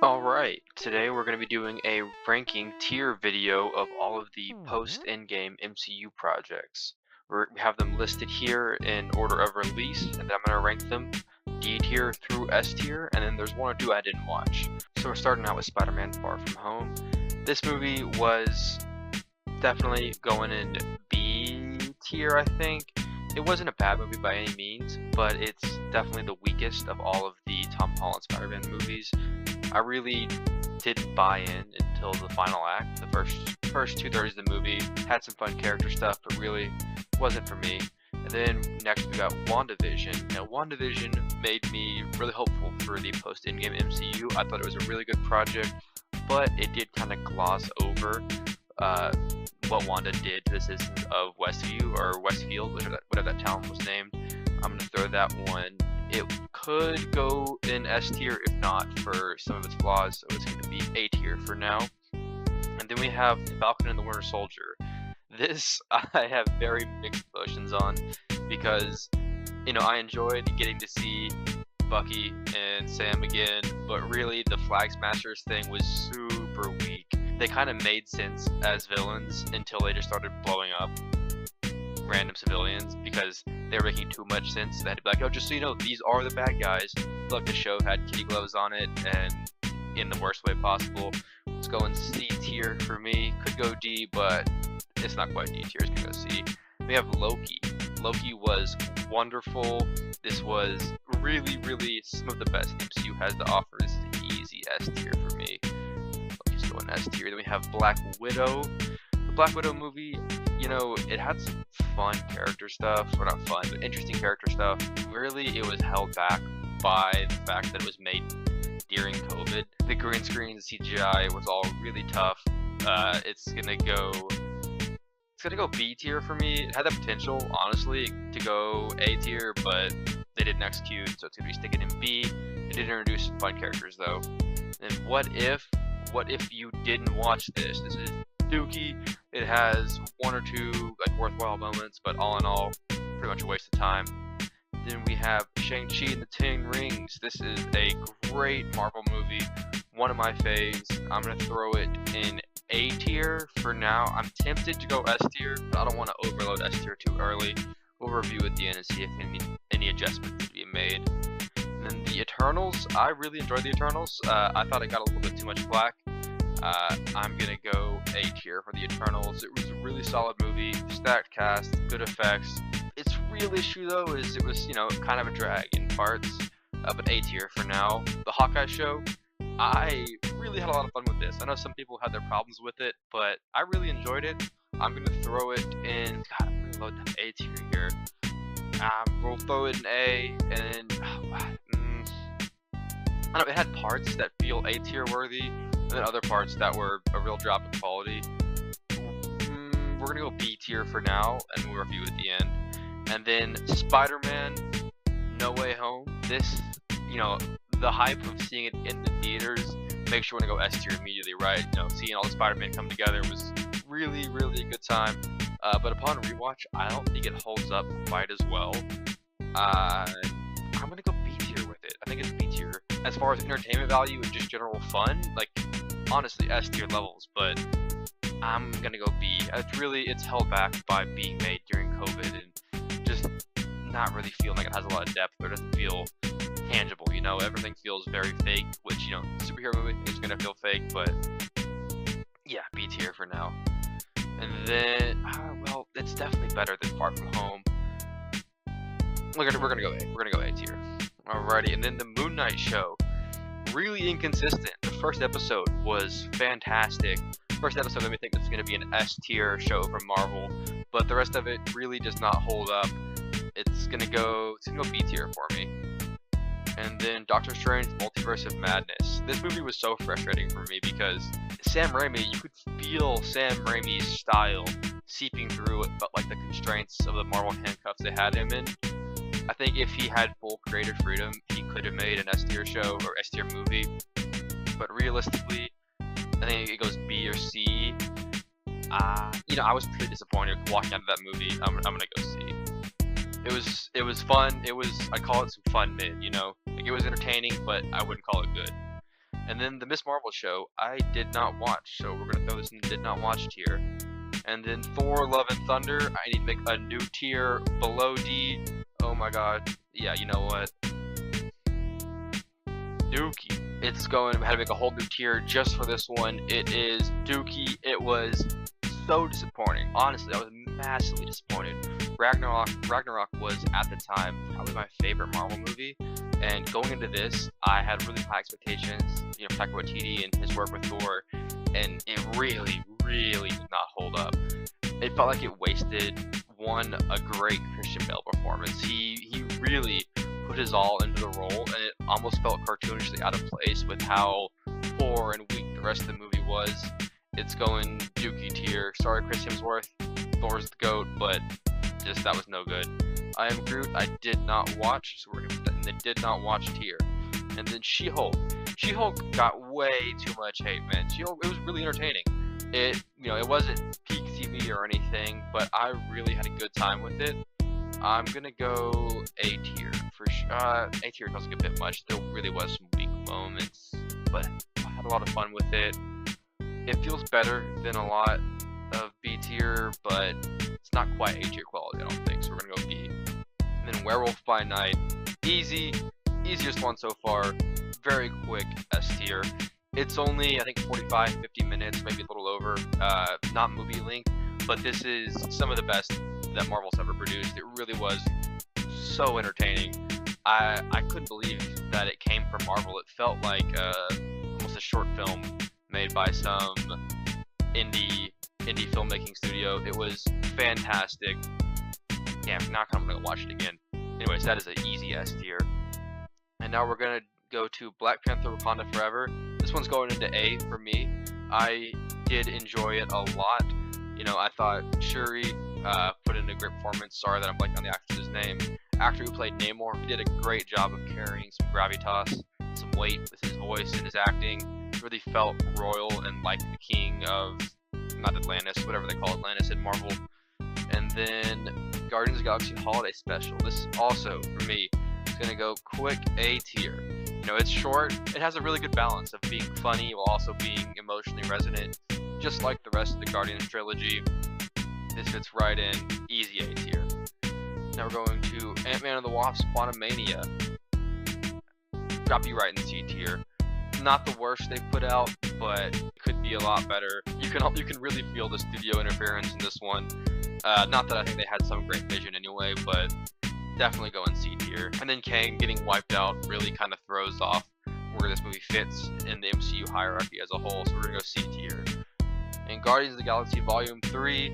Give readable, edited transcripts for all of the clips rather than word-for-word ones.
Alright, today we're going to be doing a ranking tier video of all of the post-Endgame MCU projects. We have them listed here in order of release, and then I'm going to rank them D tier through S tier, and then there's one or two I didn't watch. So we're starting out with Spider-Man Far From Home. This movie was definitely going in B tier, I think. It wasn't a bad movie by any means, but it's definitely the weakest of all of the Tom Holland Spider-Man movies. I really didn't buy in until the final act. The first two-thirds of the movie had some fun character stuff, but really wasn't for me. And then next we got WandaVision. Now WandaVision made me really hopeful for the post-Endgame MCU. I thought it was a really good project, but it did kind of gloss over what Wanda did to the citizens of Westview, or Westfield, whatever that town was named. I'm gonna throw that one. It could go in S tier if not for some of its flaws, so it's going to be A tier for now. And then we have The Falcon and the Winter Soldier. This I have very mixed emotions on because, I enjoyed getting to see Bucky and Sam again, but really the Flag Smashers thing was super weak. They kind of made sense as villains until they just started blowing up random civilians because they were making too much sense. They had to be like, oh, just so you know, these are the bad guys. Look, the show had kitty gloves on it, and in the worst way possible. Let's go in C tier for me. Could go D, but it's not quite D tier. It's gonna go C. We have Loki. Loki was wonderful. This was really, really some of the best MCU has to offer. This is an easy S tier for me. Loki's going S tier. Then we have Black Widow. The Black Widow movie, it had some fun character stuff, or not fun, but interesting character stuff. Really, it was held back by the fact that it was made during COVID. The green screen, the CGI was all really tough. It's gonna go B tier for me. It had the potential, honestly, to go A tier, but they didn't execute, so it's gonna be sticking in B. It did introduce some fun characters though. And what if you didn't watch this? This is Dookie. It has one or two worthwhile moments, but all in all, pretty much a waste of time. Then we have Shang-Chi and the Ten Rings. This is a great Marvel movie, one of my faves. I'm gonna throw it in A tier for now. I'm tempted to go S tier, but I don't want to overload S tier too early. We'll review at the end and see if any adjustments need to be made. And then the Eternals. I really enjoyed the Eternals. I thought it got a little bit too much flack. I'm gonna go A tier for the Eternals. It was a really solid movie, stacked cast, good effects. Its real issue though is it was, kind of a drag in parts, but A tier for now. The Hawkeye show, I really had a lot of fun with this. I know some people had their problems with it, but I really enjoyed it. I'm gonna throw it in, God, I'm gonna load down A tier here. We'll throw it in A, and then, I don't know, it had parts that feel A tier worthy, and then other parts that were a real drop in quality. We're gonna go B tier for now, and we'll review at the end. And then Spider-Man No Way Home. This, the hype of seeing it in the theaters makes you want to go S tier immediately, right? Seeing all the Spider-Man come together was really, really a good time. But upon rewatch, I don't think it holds up quite as well. I'm gonna go B tier with it. I think it's B tier. As far as entertainment value and just general fun, honestly S tier levels, but I'm gonna go B. It's held back by being made during COVID and just not really feeling like it has a lot of depth, or doesn't feel tangible. Everything feels very fake, which superhero movie is gonna feel fake, but yeah, B tier for now. And then, it's definitely better than Far From Home. We're gonna go A. We're gonna go A tier. Alrighty, and then the Moon Knight show. Really inconsistent. The first episode was fantastic. First episode made me think it's going to be an S tier show from Marvel, but the rest of it really does not hold up. It's gonna go B tier for me. And then Doctor Strange Multiverse of Madness. This movie was so frustrating for me because Sam Raimi, you could feel Sam Raimi's style seeping through it, but the constraints of the Marvel handcuffs they had him in. I think if he had full creative freedom, he could have made an S tier show or S tier movie. But realistically, I think it goes B or C. I was pretty disappointed walking out of that movie. I'm gonna go C. It was fun. I'd call it some fun mid. It was entertaining, but I wouldn't call it good. And then the Miss Marvel show, I did not watch, so we're gonna throw this in the did not watch tier. And then Thor: Love and Thunder, I need to make a new tier below D. Oh my god. Yeah, you know what? Dookie. It's going to have to make a whole new tier just for this one. It is Dookie. It was so disappointing. Honestly, I was massively disappointed. Ragnarok was at the time probably my favorite Marvel movie, and going into this, I had really high expectations. You know, Taika Waititi and his work with Thor, and it really, really did not hold up. It felt like it wasted a great Christian Bale performance. He really put his all into the role, and it almost felt cartoonishly out of place with how poor and weak the rest of the movie was. It's going Dookie tier. Sorry, Chris Hemsworth. Thor's the GOAT, but just that was no good. I Am Groot, I did not watch, so we're gonna put that in the did not watch tier. And then She-Hulk. She-Hulk got way too much hate, man. She-Hulk, it was really entertaining. It wasn't peak TV or anything, but I really had a good time with it. I'm gonna go A tier for sure. A tier feels like a bit much. There really was some weak moments, but I had a lot of fun with it. It feels better than a lot of B tier, but it's not quite A tier quality, I don't think. So we're gonna go B. And then Werewolf by Night, easiest one so far. Very quick S tier. It's only, I think, 45, 50 minutes, maybe a little over. Not movie length, but this is some of the best that Marvel's ever produced. It really was so entertaining. I couldn't believe that it came from Marvel. It felt like almost a short film made by some indie filmmaking studio. It was fantastic. Yeah, now I'm gonna watch it again. Anyways, that is an easy S tier. And now we're gonna go to Black Panther: Wakanda Forever. This one's going into A for me. I did enjoy it a lot. You know, I thought Shuri put in a great performance. Sorry that I'm blanking on the actress's name. Actor who played Namor did a great job of carrying some gravitas, some weight with his voice and his acting. Really felt royal and like the king of, not Atlantis, whatever they call Atlantis in Marvel. And then Guardians of the Galaxy Holiday Special. This also, for me, is going to go quick A tier. You know, it's short. It has a really good balance of being funny while also being emotionally resonant. Just like the rest of the Guardians trilogy, this fits right in. Easy A tier. Now we're going to Ant-Man and the Wasp: Quantumania. Got me right in C tier. Not the worst they've put out, but it could be a lot better. You can really feel the studio interference in this one. Not that I think they had some great vision anyway, but definitely go in C tier. And then Kang getting wiped out really kind of throws off where this movie fits in the MCU hierarchy as a whole, so we're gonna go C tier. And Guardians of the Galaxy Volume 3,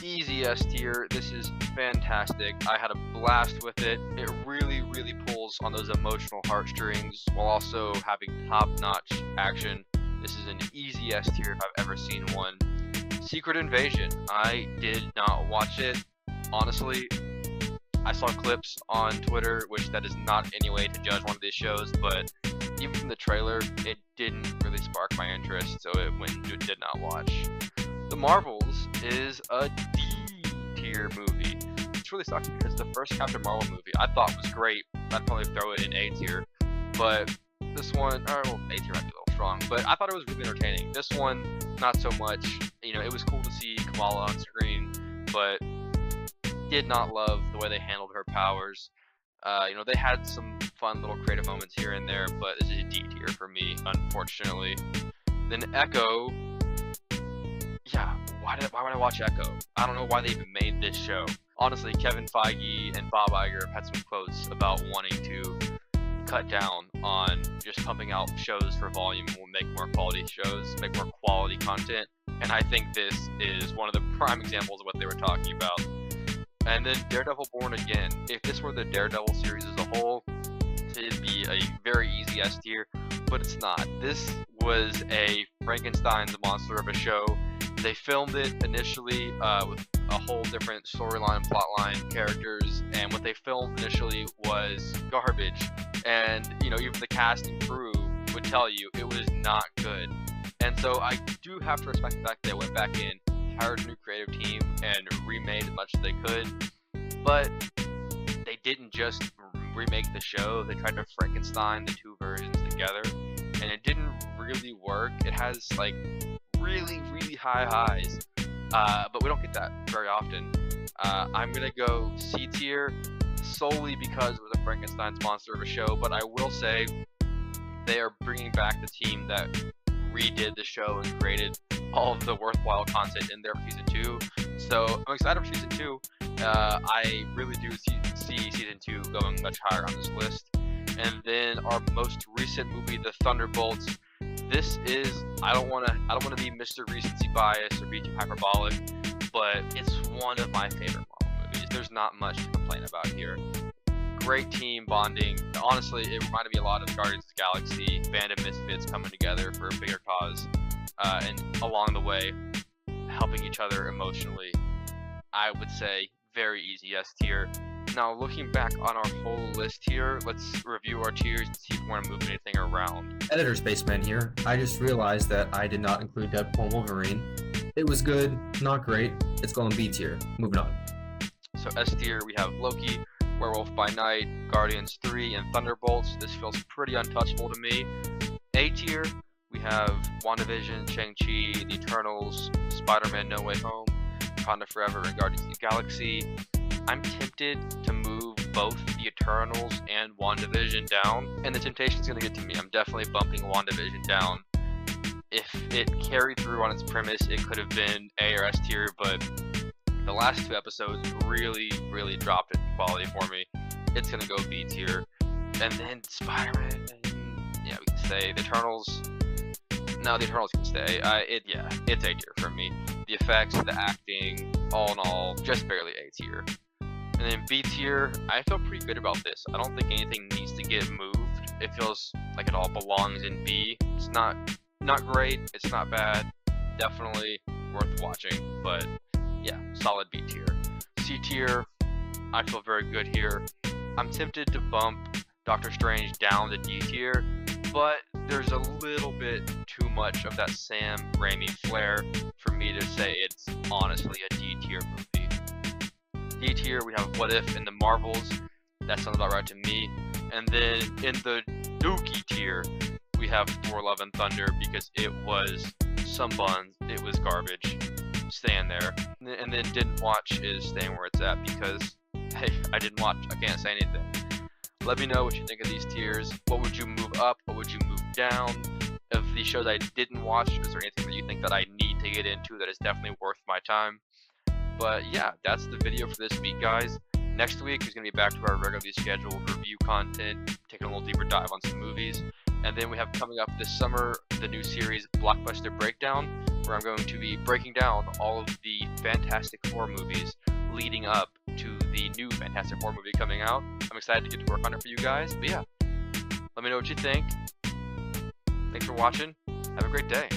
easy S tier. This is fantastic. I had a blast with it. It really, really pulls on those emotional heartstrings while also having top-notch action. This is an easy S tier if I've ever seen one. Secret Invasion. I did not watch it. Honestly, I saw clips on Twitter, which that is not any way to judge one of these shows, but even from the trailer, it didn't really spark my interest, so it did not watch. The Marvels is a D tier movie. It's really sucks because the first Captain Marvel movie I thought was great. I'd probably throw it in A tier, but this one, A tier might be a little strong, but I thought it was really entertaining. This one, not so much. You know, it was cool to see Kamala on screen, but did not love the way they handled her powers. You know, they had some fun little creative moments here and there, but this is a D tier for me, unfortunately. Then Echo. Yeah, why would I watch Echo? I don't know why they even made this show. Honestly, Kevin Feige and Bob Iger have had some quotes about wanting to cut down on just pumping out shows for volume and will make more quality shows, make more quality content. And I think this is one of the prime examples of what they were talking about. And then Daredevil Born Again. If this were the Daredevil series as a whole, it'd be a very easy S tier, but it's not. This was a Frankenstein's monster of a show. They filmed it initially with a whole different storyline, plotline, characters, and what they filmed initially was garbage. And, you know, even the cast and crew would tell you it was not good. And so I do have to respect the fact that they went back in, hired a new creative team, and remade as much as they could. But they didn't just remake the show, they tried to Frankenstein the two versions together, and and it didn't really work. It has like really high highs, but we don't get that very often. I'm gonna go C tier solely because it was a Frankenstein's monster of a show, but I will say they are bringing back the team that redid the show and created all of the worthwhile content in there for season 2. So I'm excited for season 2. I really do see season 2 going much higher on this list. And then our most recent movie, The Thunderbolts. This is, I don't wanna be Mr. Recency bias or be too hyperbolic, but it's one of my favorite Marvel movies. There's not much to complain about here. Great team bonding. Honestly, it reminded me a lot of Guardians of the Galaxy, band of misfits coming together for a bigger cause, and along the way, helping each other emotionally. I would say very easy S tier. Now, looking back on our whole list here, let's review our tiers and see if we want to move anything around. Editor Spaceman here. I just realized that I did not include Deadpool and Wolverine. It was good, not great. It's going B tier. Moving on. So S tier, we have Loki, Werewolf by Night, Guardians 3, and Thunderbolts. This feels pretty untouchable to me. A tier, we have WandaVision, Shang-Chi, The Eternals, Spider-Man No Way Home, Wakanda Forever, and Guardians of the Galaxy. I'm tempted to move both The Eternals and WandaVision down, and the temptation's going to get to me. I'm definitely bumping WandaVision down. If it carried through on its premise, it could have been A or S tier, but the last 2 episodes really dropped in quality for me. It's going to go B tier. And then Spider-Man, yeah, we can say The Eternals. No, The Eternals can stay. It's A tier for me. The effects, the acting, all in all, just barely A tier. And then B tier, I feel pretty good about this. I don't think anything needs to get moved. It feels like it all belongs in B. It's not great, it's not bad, definitely worth watching, but yeah, solid B tier. C tier, I feel very good here. I'm tempted to bump Doctor Strange down to D tier, but there's a little bit too much of that Sam Raimi flair for me to say it's honestly a D tier movie. D tier, we have What If and The Marvels. That sounds about right to me. And then in the Dookie tier, we have Thor: Love and Thunder because it was some buns. It was garbage. Staying there. And then Didn't Watch is staying where it's at because, hey, I didn't watch. I can't say anything. Let me know what you think of these tiers. What would you move up? What would you move down? Of the shows I didn't watch, is there anything that you think that I need to get into that is definitely worth my time? But yeah, that's the video for this week, guys. Next week is going to be back to our regularly scheduled review content, taking a little deeper dive on some movies. And then we have coming up this summer the new series Blockbuster Breakdown, where I'm going to be breaking down all of the Fantastic Four movies leading up to the new Fantastic Four movie coming out. I'm excited to get to work on it for you guys. But yeah, let me know what you think. Thanks for watching. Have a great day.